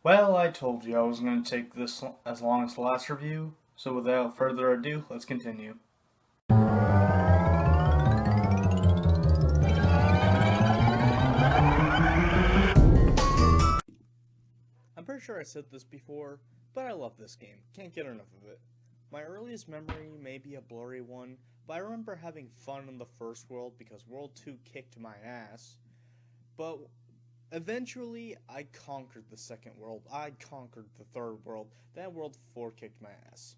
Well, I told you I was going to take this as long as the last review, so without further ado, let's continue. I'm pretty sure I said this before, but I love this game. Can't get enough of it. My earliest memory may be a blurry one, but I remember having fun in the first world because World 2 kicked my ass. But eventually, I conquered the second world, I conquered the third world, then World 4 kicked my ass.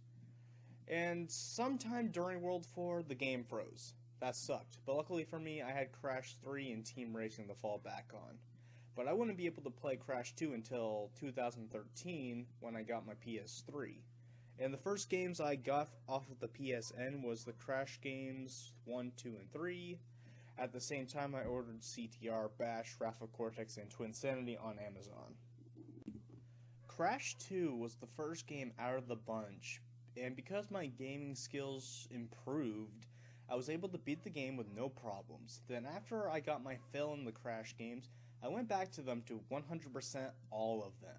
And sometime during World 4, the game froze. That sucked, but luckily for me, I had Crash 3 and Team Racing to fall back on. But I wouldn't be able to play Crash 2 until 2013 when I got my PS3. And the first games I got off of the PSN was the Crash games 1, 2, and 3. At the same time, I ordered CTR, Bash, Rafa Cortex, and Twinsanity on Amazon. Crash 2 was the first game out of the bunch, and because my gaming skills improved, I was able to beat the game with no problems. Then after I got my fill in the Crash games, I went back to them to 100% all of them.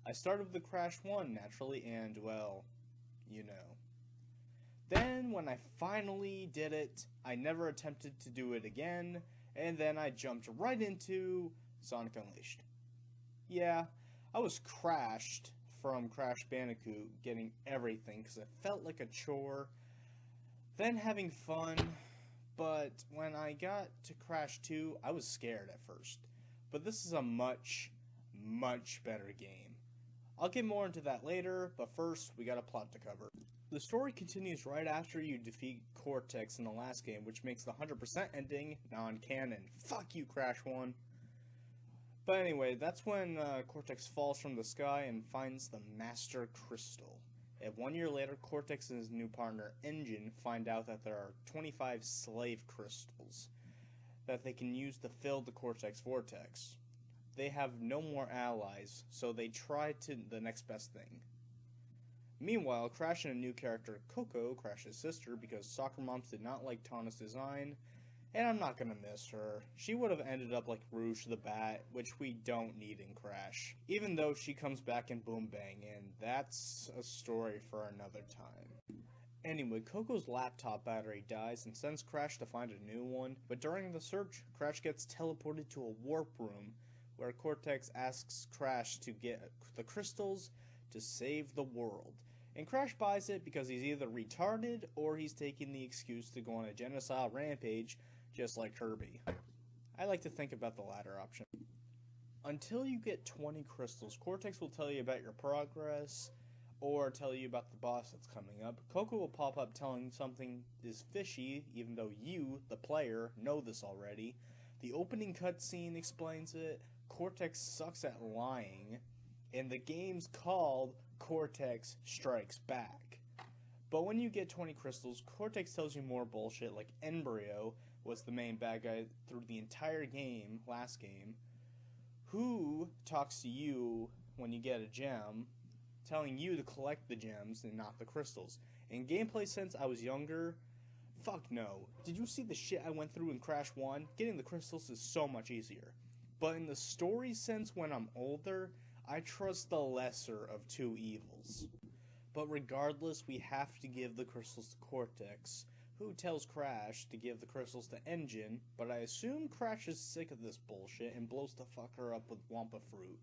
I started with the Crash 1 naturally, and well, you know. Then when I finally did it, I never attempted to do it again, and then I jumped right into Sonic Unleashed. Yeah, I was crashed from Crash Bandicoot getting everything because it felt like a chore, then having fun, but when I got to Crash 2, I was scared at first. But this is a much, much better game. I'll get more into that later, but first, we got a plot to cover. The story continues right after you defeat Cortex in the last game, which makes the 100% ending non-canon. Fuck you, Crash 1. But anyway, that's when Cortex falls from the sky and finds the Master Crystal. And 1 year later, Cortex and his new partner, Engine, find out that there are 25 slave crystals that they can use to fill the Cortex vortex. They have no more allies, so they try to the next best thing. Meanwhile, Crash and a new character, Coco, Crash's sister, because soccer moms did not like Tana's design, and I'm not gonna miss her. She would have ended up like Rouge the Bat, which we don't need in Crash. Even though she comes back in Boom Bang, and that's a story for another time. Anyway, Coco's laptop battery dies and sends Crash to find a new one, but during the search, Crash gets teleported to a warp room where Cortex asks Crash to get the crystals to save the world. And Crash buys it because he's either retarded or he's taking the excuse to go on a genocidal rampage just like Kirby. I like to think about the latter option. Until you get 20 crystals, Cortex will tell you about your progress or tell you about the boss that's coming up. Coco will pop up telling something is fishy, even though you, the player, know this already. The opening cutscene explains it. Cortex sucks at lying, and the game's called Cortex Strikes Back. But when you get 20 crystals, Cortex tells you more bullshit, like Embryo was the main bad guy through the entire game, last game, who talks to you when you get a gem, telling you to collect the gems and not the crystals. In gameplay sense, I was younger. Fuck no. Did you see the shit I went through in Crash 1? Getting the crystals is so much easier. But in the story sense, when I'm older, I trust the lesser of two evils. But regardless, we have to give the crystals to Cortex, who tells Crash to give the crystals to Engine, but I assume Crash is sick of this bullshit and blows the fucker up with Wampa Fruit.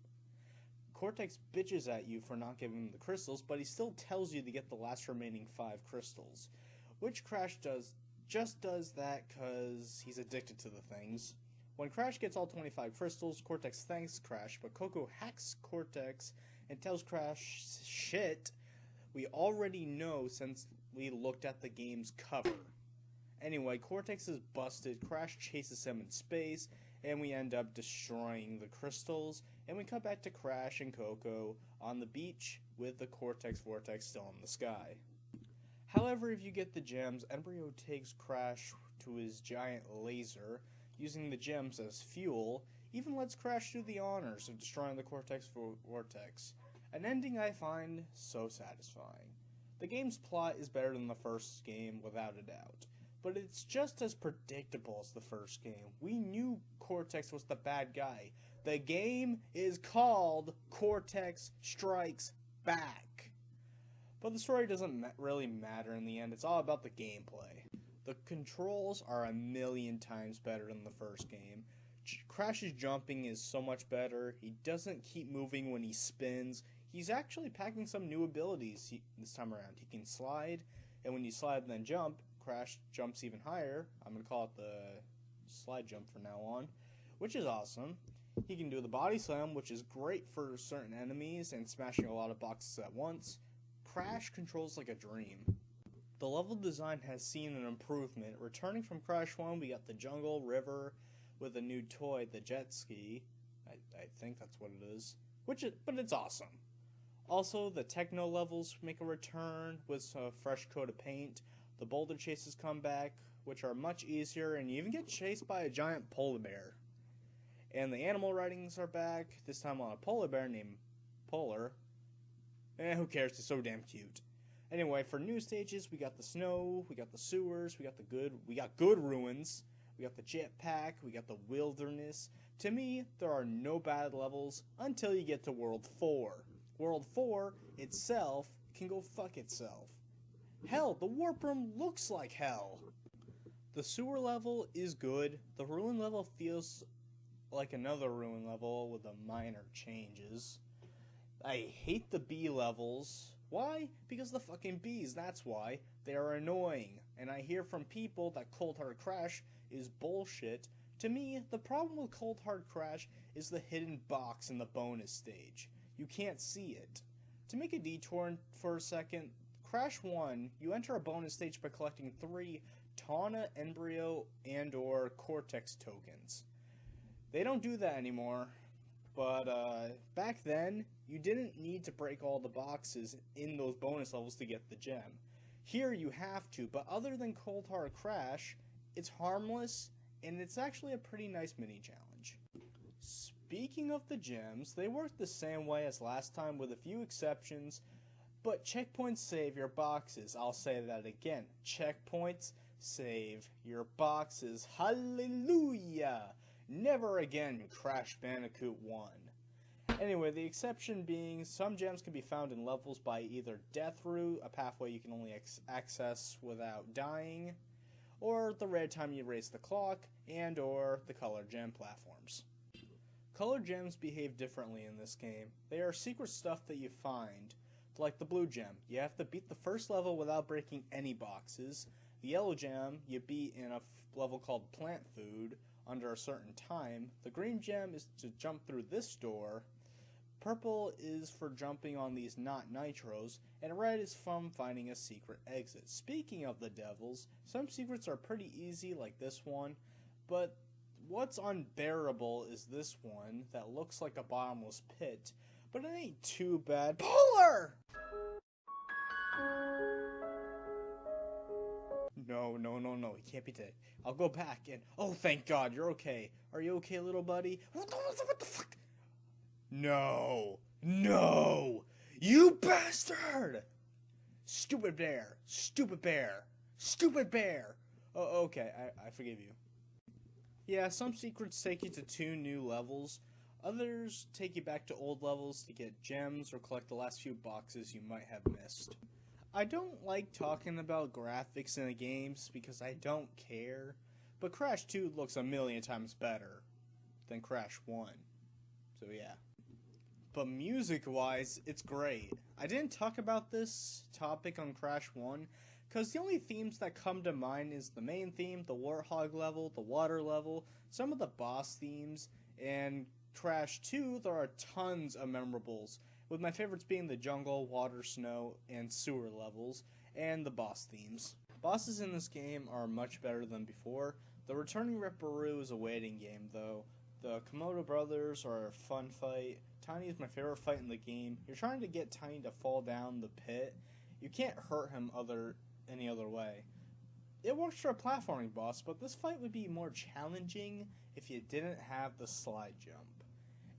Cortex bitches at you for not giving him the crystals, but he still tells you to get the last remaining 5 crystals, which Crash just does that cause he's addicted to the things. When Crash gets all 25 crystals, Cortex thanks Crash, but Coco hacks Cortex and tells Crash shit we already know since we looked at the game's cover. Anyway, Cortex is busted, Crash chases him in space, and we end up destroying the crystals, and we cut back to Crash and Coco on the beach with the Cortex Vortex still in the sky. However, if you get the gems, Embryo takes Crash to his giant laser, using the gems as fuel, even lets Crash do the honors of destroying the Cortex Vortex. An ending I find so satisfying. The game's plot is better than the first game, without a doubt, but it's just as predictable as the first game. We knew Cortex was the bad guy. The game is called Cortex Strikes Back. But the story doesn't really matter in the end. It's all about the gameplay. The controls are a million times better than the first game. Crash's jumping is so much better. He doesn't keep moving when he spins. He's actually packing some new abilities this time around. He can slide, and when you slide and then jump, Crash jumps even higher. I'm going to call it the slide jump from now on, which is awesome. He can do the body slam, which is great for certain enemies and smashing a lot of boxes at once. Crash controls like a dream. The level design has seen an improvement. Returning from Crash 1, we got the jungle, river, with a new toy, the jet ski. I think that's what it is. But it's awesome. Also, the techno levels make a return with a fresh coat of paint. The boulder chases come back, which are much easier, and you even get chased by a giant polar bear. And the animal ridings are back, this time on a polar bear named Polar. Who cares, it's so damn cute. Anyway, for new stages, we got the snow, we got the sewers, we got good ruins, we got the jetpack, we got the wilderness. To me, there are no bad levels until you get to World 4. World 4 itself can go fuck itself. Hell, the warp room looks like hell. The sewer level is good. The ruin level feels like another ruin level with the minor changes. I hate the bee levels. Why? Because the fucking bees, that's why. They are annoying. And I hear from people that Cold Hard Crash is bullshit. To me, the problem with Cold Hard Crash is the hidden box in the bonus stage. You can't see it. To make a detour for a second, Crash 1, you enter a bonus stage by collecting 3 Tawna, Embryo, and or Cortex tokens. They don't do that anymore, but back then, you didn't need to break all the boxes in those bonus levels to get the gem. Here you have to, but other than Cold Hard Crash, it's harmless, and it's actually a pretty nice mini-challenge. Speaking of the gems, they work the same way as last time with a few exceptions, but checkpoints save your boxes. I'll say that again. Checkpoints save your boxes. Hallelujah! Never again Crash Bandicoot 1. Anyway, the exception being some gems can be found in levels by either Death Route, a pathway you can only access without dying, or the red time you raise the clock, and or the color gem platforms. Color gems behave differently in this game. They are secret stuff that you find. Like the blue gem, you have to beat the first level without breaking any boxes. The yellow gem, you beat in a level called Plant Food under a certain time. The green gem is to jump through this door. Purple is for jumping on these not nitros, and red is from finding a secret exit. Speaking of the devils, some secrets are pretty easy like this one, but what's unbearable is this one that looks like a bottomless pit, but it ain't too bad. Polar! No, he can't be dead. I'll go back and... Oh, thank God, you're okay. Are you okay, little buddy? What the fuck? No! You bastard! Stupid bear! Oh, okay, I forgive you. Yeah, some secrets take you to 2 new levels. Others take you back to old levels to get gems or collect the last few boxes you might have missed. I don't like talking about graphics in the games because I don't care, but Crash 2 looks a million times better than Crash 1. So yeah. But music-wise, it's great. I didn't talk about this topic on Crash 1 because the only themes that come to mind is the main theme, the Warthog level, the water level, some of the boss themes, and Crash 2, there are tons of memorables, with my favorites being the jungle, water, snow, and sewer levels, and the boss themes. Bosses in this game are much better than before. The returning Ripperoo is a waiting game, though. The Komodo brothers are a fun fight. Tiny is my favorite fight in the game. You're trying to get Tiny to fall down the pit. You can't hurt him any other way. It works for a platforming boss, but this fight would be more challenging if you didn't have the slide jump.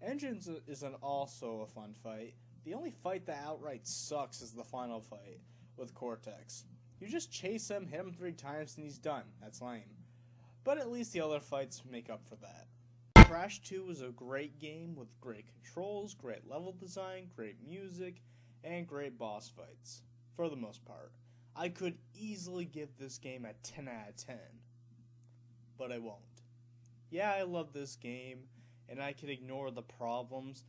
Engines is also a fun fight. The only fight that outright sucks is the final fight with Cortex. You just chase him, hit him 3 times, and he's done. That's lame. But at least the other fights make up for that. Crash 2 is a great game with great controls, great level design, great music, and great boss fights, for the most part. I could easily give this game a 10 out of 10, but I won't. Yeah, I love this game, and I can ignore the problems,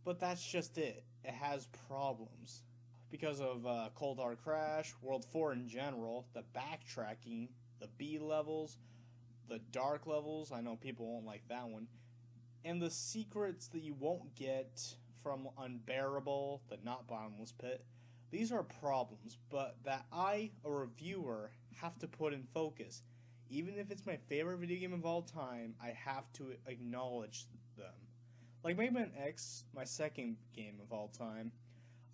but that's just it. It has problems. Because of Cold Hard Crash, World 4 in general, the backtracking, the B levels, the dark levels, I know people won't like that one, and the secrets that you won't get from Unbearable, the not bottomless pit. These are problems, but that I, a reviewer, have to put in focus. Even if it's my favorite video game of all time, I have to acknowledge them. Like Mega Man X, my second game of all time,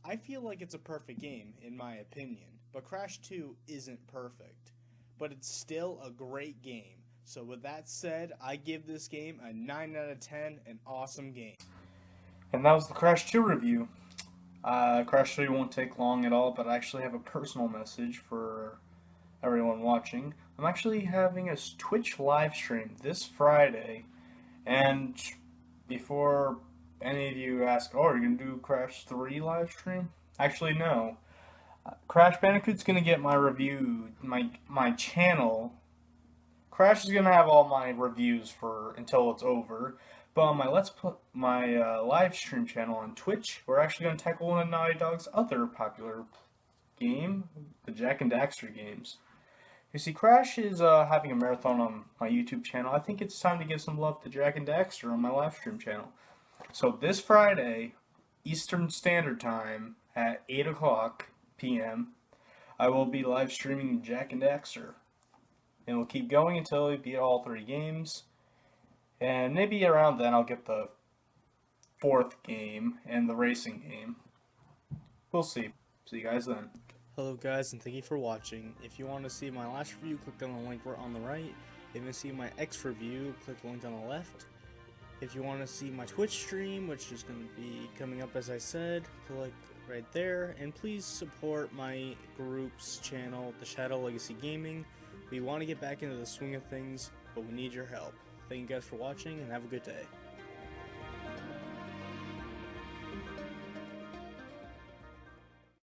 I feel like it's a perfect game, in my opinion, but Crash 2 isn't perfect. But it's still a great game. So with that said, I give this game a 9 out of 10, an awesome game. And that was the Crash 2 review. Crash 3 won't take long at all, but I actually have a personal message for everyone watching. I'm actually having a Twitch live stream this Friday, and before any of you ask, oh, are you going to do Crash 3 live stream? Actually, no. Crash Bandicoot's going to get my review, my channel. Crash is going to have all my reviews for until it's over. But on my live stream channel on Twitch, we're actually going to tackle one of Naughty Dog's other popular game, the Jak and Daxter games. You see, Crash is having a marathon on my YouTube channel. I think it's time to give some love to Jak and Daxter on my live stream channel. So this Friday, Eastern Standard Time at 8 o'clock p.m., I will be live streaming Jak and Daxter. And we'll keep going until we beat all 3 games. And maybe around then I'll get the 4th game and the racing game. We'll see. See you guys then. Hello guys, and thank you for watching. If you want to see my last review, click on the link on the right. If you want to see my X review, click the link on the left. If you want to see my Twitch stream, which is going to be coming up as I said, click right there. And please support my group's channel, The Shadow Legacy Gaming. We want to get back into the swing of things, but we need your help. Thank you guys for watching, and have a good day.